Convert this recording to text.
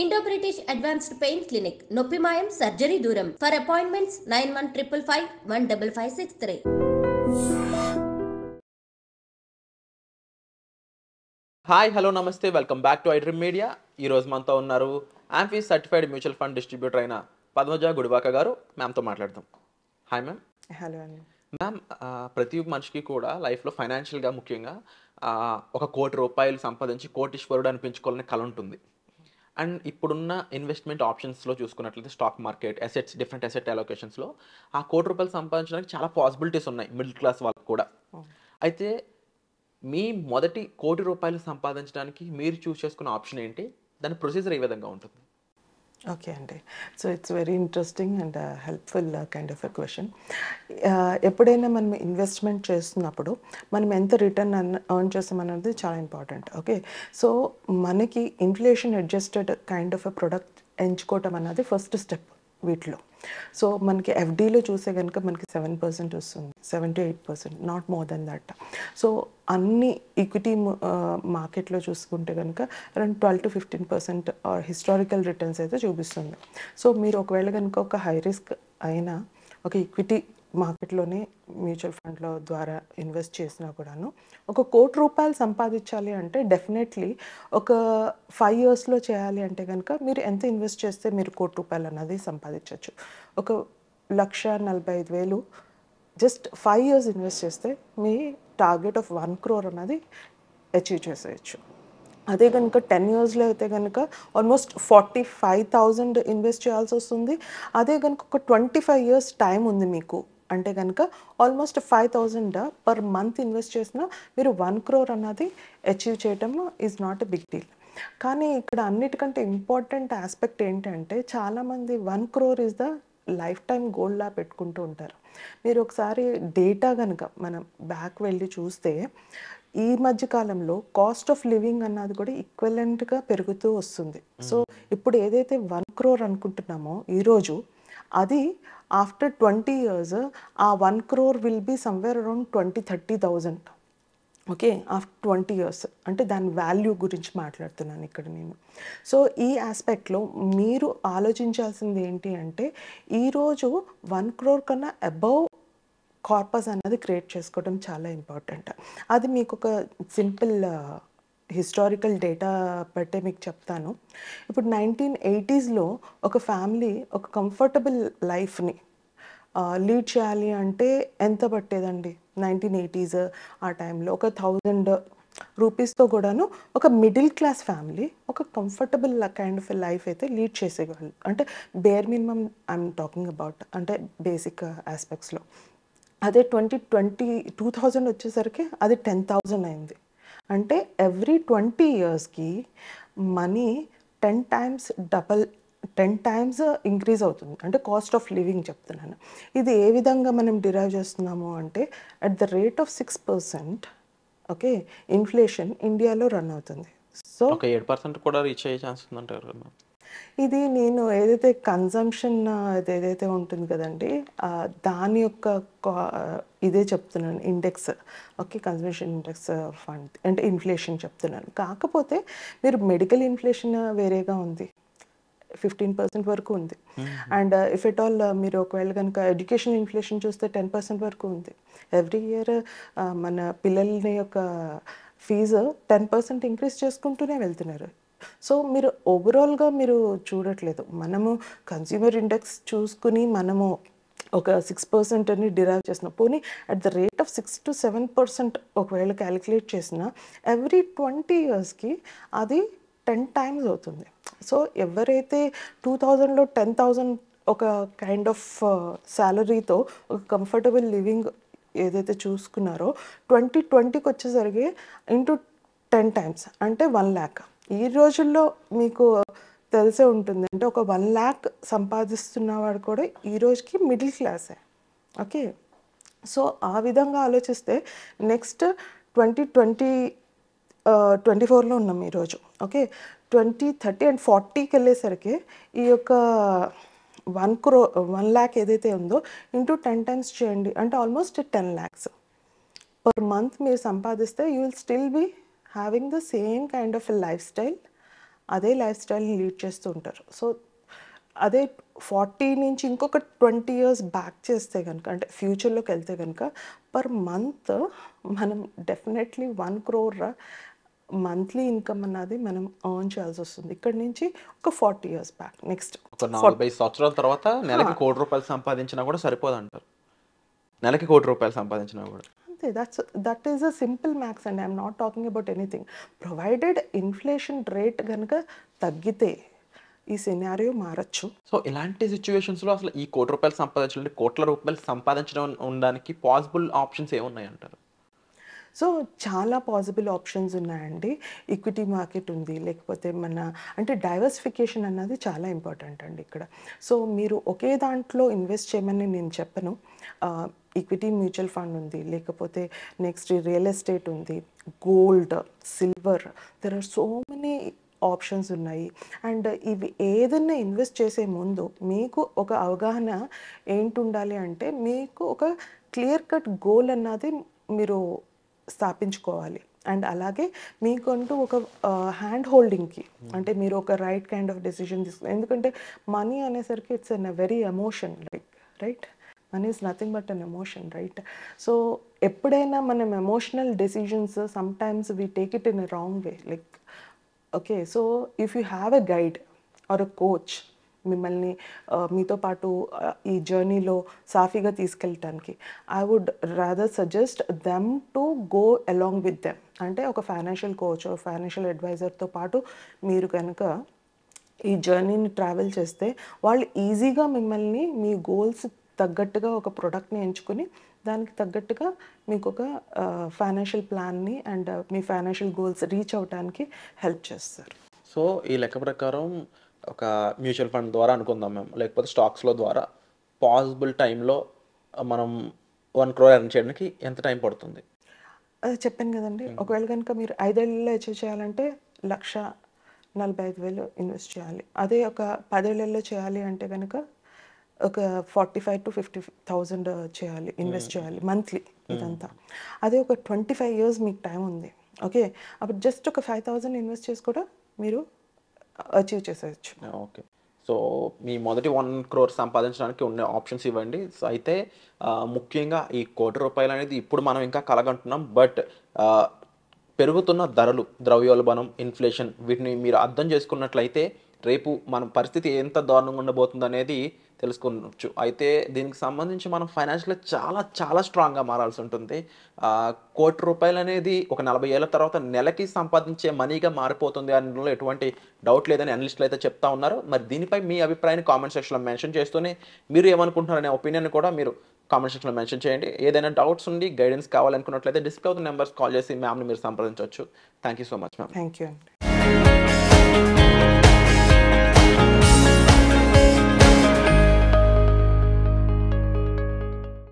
Indo British advanced pain clinic నొప్పి మాయం surgery దూరం ఫర్ అపాయింట్మెంట్స్ 9155515563. హాయ్ హలో నమస్తే welcome back to iDream media. ఈరోజు మనతో ఉన్నారు amphi certified mutual fund distributor అయిన పద్మజ గుడివాక గారు. మ్యామ్తో మాట్లాడదాం. Hi ma'am. హలో అండి. మ్యామ్, ప్రతి మనిషికి కూడా లైఫ్లో ఫైనాన్షియల్గా ముఖ్యంగా ఒక ₹1,00,00,000 సంపాదించి కోటీశ్వరుడు అనిపించుకోవాలనే కల ఉంటుంది. అండ్ ఇప్పుడున్న ఇన్వెస్ట్మెంట్ ఆప్షన్స్లో చూసుకున్నట్లయితే stock market assets different asset అలొకేషన్స్లో ఆ ₹1,00,00,000 సంపాదించడానికి చాలా పాసిబిలిటీస్ ఉన్నాయి మిడిల్ క్లాస్ వాళ్ళకి కూడా. అయితే మీ మొదటి ₹1,00,00,000 సంపాదించడానికి మీరు చూస్ చేసుకున్న ఆప్షన్ ఏంటి? దాని ప్రొసీజర్ ఏ విధంగా ఉంటుంది? ఓకే అండి. So it's very interesting and helpful kind of a question. ఎప్పుడైనా మనం ఇన్వెస్ట్మెంట్ చేస్తున్నప్పుడు మనం ఎంత రిటర్న్ ఎర్న్ చేస్తామన్నది చాలా ఇంపార్టెంట్. ఓకే, సో మనకి inflation adjusted kind of a product ఎంచుకోవటం అన్నది ఫస్ట్ స్టెప్ వీటిలో. సో మనకి ఎఫ్డీలో చూసే కనుక మనకి 7% వస్తుంది, 7 to 8%, not more than that. So అన్ని ఈక్విటీ మార్కెట్లో చూసుకుంటే కనుక అరౌండ్ 12 to 15% హిస్టారికల్ రిటర్న్స్ అయితే చూపిస్తుంది. సో మీరు ఒకవేళ కనుక ఒక హై రిస్క్ అయినా ఒక ఈక్విటీ మార్కెట్లోనే మ్యూచువల్ ఫండ్ల ద్వారా ఇన్వెస్ట్ చేసినా కూడాను ఒక ₹1,00,00,000 సంపాదించాలి అంటే డెఫినెట్లీ ఒక 5 yearsలో చేయాలి అంటే కనుక మీరు ఎంత ఇన్వెస్ట్ చేస్తే మీరు ₹1,00,00,000 అన్నది సంపాదించవచ్చు. ఒక 1,45,000 జస్ట్ 5 years ఇన్వెస్ట్ చేస్తే మీ టార్గెట్ ఆఫ్ 1 crore అన్నది అచీవ్ చేసేయచ్చు. అదే కనుక 10 yearsలో అయితే కనుక ఆల్మోస్ట్ 45,000 ఇన్వెస్ట్ చేయాల్సి వస్తుంది. అదే కనుక ఒక 25 years టైం ఉంది మీకు అంటే కనుక ఆల్మోస్ట్ 5,000 పర్ మంత్ ఇన్వెస్ట్ చేసినా మీరు 1 crore అన్నది అచీవ్ చేయటం is not a big deal. కానీ ఇక్కడ అన్నిటికంటే ఇంపార్టెంట్ ఆస్పెక్ట్ ఏంటంటే చాలామంది 1 crore is the lifetime గోల్లా పెట్టుకుంటూ ఉంటారు. మీరు ఒకసారి డేటా కనుక మనం బ్యాక్ వెళ్ళి చూస్తే ఈ మధ్య కాలంలో కాస్ట్ ఆఫ్ లివింగ్ అన్నది కూడా ఈక్వలెంట్గా పెరుగుతూ వస్తుంది. సో ఇప్పుడు ఏదైతే 1 crore అనుకుంటున్నామో ఈరోజు అది ఆఫ్టర్ 20 years ఆ 1 crore will be somewhere around 20-30,000. Okay, after 20 years అంటే దాని వాల్యూ గురించి మాట్లాడుతున్నాను ఇక్కడ నేను. సో ఈ ఆస్పెక్ట్లో మీరు ఆలోచించాల్సింది ఏంటి అంటే ఈరోజు 1 crore కన్నా అబౌవ్ కార్పస్ అన్నది క్రియేట్ చేసుకోవడం చాలా ఇంపార్టెంట్. అది మీకు ఒక సింపుల్ హిస్టారికల్ డేటా బట్టే మీకు చెప్తాను. ఇప్పుడు 1980sలో ఒక ఫ్యామిలీ ఒక కంఫర్టబుల్ లైఫ్ని లీడ్ చేయాలి అంటే ఎంత పట్టేదండి? 1980s ఆ టైంలో ఒక ₹1,000 కూడాను ఒక మిడిల్ క్లాస్ ఫ్యామిలీ ఒక కంఫర్టబుల్ కైండ్ ఆఫ్ లైఫ్ అయితే లీడ్ చేసేవాళ్ళు. అంటే bare minimum I'm talking about, అంటే బేసిక్ ఆస్పెక్ట్స్లో. అదే 2020 వచ్చేసరికి అది 10,000 అయింది. అంటే ఎవ్రీ 20 yearsకి money 10 times double 10 times increase అవుతుంది. అంటే కాస్ట్ ఆఫ్ లివింగ్ చెప్తున్నాను. ఇది ఏ విధంగా మనం డిరైవ్ చేస్తున్నాము అంటే at the rate of 6%. Okay, inflation ఇండియాలో రన్ అవుతుంది. సో ఒక 7% కూడా రీచ్ అయ్యే ఛాన్స్ ఉందంటారు. ఇది నేను ఏదైతే కన్జంప్షన్ ఏదైతే ఉంటుంది కదండి దాని యొక్క ఇదే చెప్తున్నాను index. Okay, consumption index fund అంటే ఇన్ఫ్లేషన్ చెప్తున్నాను. కాకపోతే మీరు మెడికల్ ఇన్ఫ్లేషన్ వేరేగా ఉంది, 15% వరకు ఉంది. అండ్ ఇఫ్ ఎట్ ఆల్ మీరు ఒకవేళ కనుక ఎడ్యుకేషన్ ఇన్ఫ్లేషన్ చూస్తే 10% వరకు ఉంది. ఎవ్రీ ఇయర్ మన పిల్లల్ని యొక్క ఫీజు 10% ఇంక్రీజ్ చేసుకుంటూనే వెళ్తున్నారు. సో మీరు ఓవరాల్గా మీరు చూడట్లేదు. మనము కన్స్యూమర్ ఇండెక్స్ చూసుకుని మనము ఒక 6% అని డిరైవ్ చేసిన పోనీ at the rate of 6 to 7% ఒకవేళ క్యాలిక్యులేట్ చేసిన ఎవ్రీ 20 yearsకి అది 10 times అవుతుంది. సో ఎవరైతే 2000లో 10,000 ఒక కైండ్ ఆఫ్ శాలరీతో ఒక కంఫర్టబుల్ లివింగ్ ఏదైతే చూసుకున్నారో 2020కి వచ్చేసరికి ఇంటూ 10 times అంటే 1 lakh. ఈ రోజుల్లో మీకు తెలిసే ఉంటుంది, అంటే ఒక 1 lakh సంపాదిస్తున్నవాడు కూడా ఈ రోజుకి మిడిల్ క్లాసే. ఓకే, సో ఆ విధంగా ఆలోచిస్తే నెక్స్ట్ 2024లో ఉన్నాం ఈరోజు. ఓకే, 2030 and 40కి వెళ్ళేసరికి ఈ యొక్క 1 lakh ఏదైతే ఉందో ఇంటూ 10 times చేయండి అంటే ఆల్మోస్ట్ 10 lakhs పర్ మంత్ మీరు సంపాదిస్తే you will still be having the same kind of a lifestyle అదే లైఫ్ స్టైల్ని లీడ్ చేస్తూ ఉంటారు. సో అదే 40 నుంచి ఇంకొక 20 ఇయర్స్ బ్యాక్ చేస్తే కనుక, అంటే ఫ్యూచర్లోకి వెళ్తే కనుక, పర్ మంత్ మనం డెఫినెట్లీ 1 crore మంత్లీ ఇన్కమ్ అన్నది మనం ఎర్న్ చేయాల్సి వస్తుంది ఇక్కడ నుంచి ఒక 40 ఇయర్స్ బ్యాక్. నెక్స్ట్ ఒక 45 సంవత్సరాల తర్వాత నెలకి ₹1,00,00,000 సంపాదించినా కూడా సరిపోదంటారు. నెలకి ₹1,00,00,000 సంపాదించినా కూడా. అంతే, that is a simple maths and I'm not talking about anything. Provided inflation rate కనుక తగ్గితే ఈ సినారియో మారచ్చు. సో ఇలాంటి సిచ్యువేషన్స్లో అసలు ఈ ₹1,00,00,000 సంపాదించాలంటే ₹1,00,00,000 సంపాదించడం ఉండడానికి పాసిబుల్ ఆప్షన్స్ ఏమున్నాయి అంటారు? సో చాలా పాసిబుల్ ఆప్షన్స్ ఉన్నాయండి. ఈక్విటీ మార్కెట్ ఉంది, లేకపోతే అంటే డైవర్సిఫికేషన్ అన్నది చాలా ఇంపార్టెంట్ అండి ఇక్కడ. సో మీరు ఒకే దాంట్లో ఇన్వెస్ట్ చేయమని నేను చెప్పను. ఈక్విటీ మ్యూచువల్ ఫండ్ ఉంది, లేకపోతే నెక్స్ట్ రియల్ ఎస్టేట్ ఉంది, gold, silver, there are so many options ఉన్నాయి. అండ్ ఇవి ఏదైనా ఇన్వెస్ట్ చేసే ముందు మీకు ఒక అవగాహన ఏంటి ఉండాలి అంటే, మీకు ఒక క్లియర్ కట్ గోల్ అన్నది మీరు స్థాపించుకోవాలి. అండ్ అలాగే మీకంటూ ఒక హ్యాండ్ హోల్డింగ్కి, అంటే మీరు ఒక రైట్ కైండ్ ఆఫ్ డెసిషన్ తీసుకుని, ఎందుకంటే మనీ అనేసరికి it's an very emotion, right? Money is nothing but an emotion, right? So ఎప్పుడైనా మనం emotional decisions sometimes we take it in a wrong way. Like okay, so if you have a guide or a coach మిమ్మల్ని మీతో పాటు ఈ జర్నీలో సాఫీగా తీసుకెళ్ళటానికి, I would rather suggest them to go along with them. అంటే ఒక financial coach, financial అడ్వైజర్తో పాటు మీరు కనుక ఈ జర్నీని ట్రావెల్ చేస్తే, వాళ్ళు ఈజీగా మిమ్మల్ని మీ గోల్స్ తగ్గట్టుగా ఒక ప్రోడక్ట్ని ఎంచుకొని దానికి తగ్గట్టుగా మీకు ఒక ఫైనాన్షియల్ ప్లాన్ని అండ్ మీ ఫైనాన్షియల్ గోల్స్ రీచ్ అవ్వడానికి హెల్ప్ చేస్తారు. సో ఈ లెక్క ప్రకారం ఒక మ్యూచువల్ ఫండ్ ద్వారా అనుకుందాం మేము, లేకపోతే స్టాక్స్లో ద్వారా పాసిబుల్ టైంలో మనం 1 crore ఎర్న్ చేయడానికి ఎంత టైం పడుతుంది? అది చెప్పాను కదండి. ఒకవేళ కనుక మీరు 5 ఏళ్ళలో అచీవ్ చేయాలంటే 1,45,000 ఇన్వెస్ట్ చేయాలి. అదే ఒక 10 ఏళ్ళలో చేయాలి అంటే కనుక ఒక 45,000 to 50,000 చేయాలి, ఇన్వెస్ట్ చేయాలి మంత్లీ ఇదంతా. అదే ఒక 25 years మీకు టైం ఉంది, ఓకే, అప్పుడు జస్ట్ ఒక 5,000 ఇన్వెస్ట్ చేసి కూడా మీరు అచీవ్ చేసేయచ్చు. ఓకే, సో మీ మొదటి 1 crore సంపాదించడానికి ఉన్న ఆప్షన్స్ ఇవ్వండి. సో అయితే ముఖ్యంగా ఈ ₹1,00,00,000 అనేది ఇప్పుడు మనం ఇంకా కలగంటున్నాం, బట్ పెరుగుతున్న ధరలు, ద్రవ్యోల్బణం, ఇన్ఫ్లేషన్, వీటిని మీరు అర్థం చేసుకున్నట్లయితే రేపు మన పరిస్థితి ఎంత దారుణంగా ఉండబోతుంది అనేది తెలుసుకోవచ్చు. అయితే దీనికి సంబంధించి మనం ఫైనాన్షియల్గా చాలా చాలా స్ట్రాంగ్గా మారాల్సి ఉంటుంది. ₹1,00,00,000 అనేది ఒక 40 ఏళ్ళ తర్వాత నెలకి సంపాదించే మనీగా మారిపోతుంది అనడంలో ఎటువంటి డౌట్ లేదని అనలిస్టులు అయితే చెప్తా ఉన్నారు. మరి దీనిపై మీ అభిప్రాయాన్ని కామెంట్ సెక్షన్లో మెన్షన్ చేస్తూనే మీరు ఏమనుకుంటున్నారనే ఒపీనియన్ కూడా మీరు కామెంట్ సెక్షన్లో మెన్షన్ చేయండి. ఏదైనా డౌట్స్ ఉండి గైడెన్స్ కావాలనుకున్నట్లయితే డిస్ప్లే అవుతున్న నెంబర్స్ కాల్ చేసి మ్యామ్ని మీరు సంప్రదించవచ్చు. Thank you so much ma'am. Thank you అండి.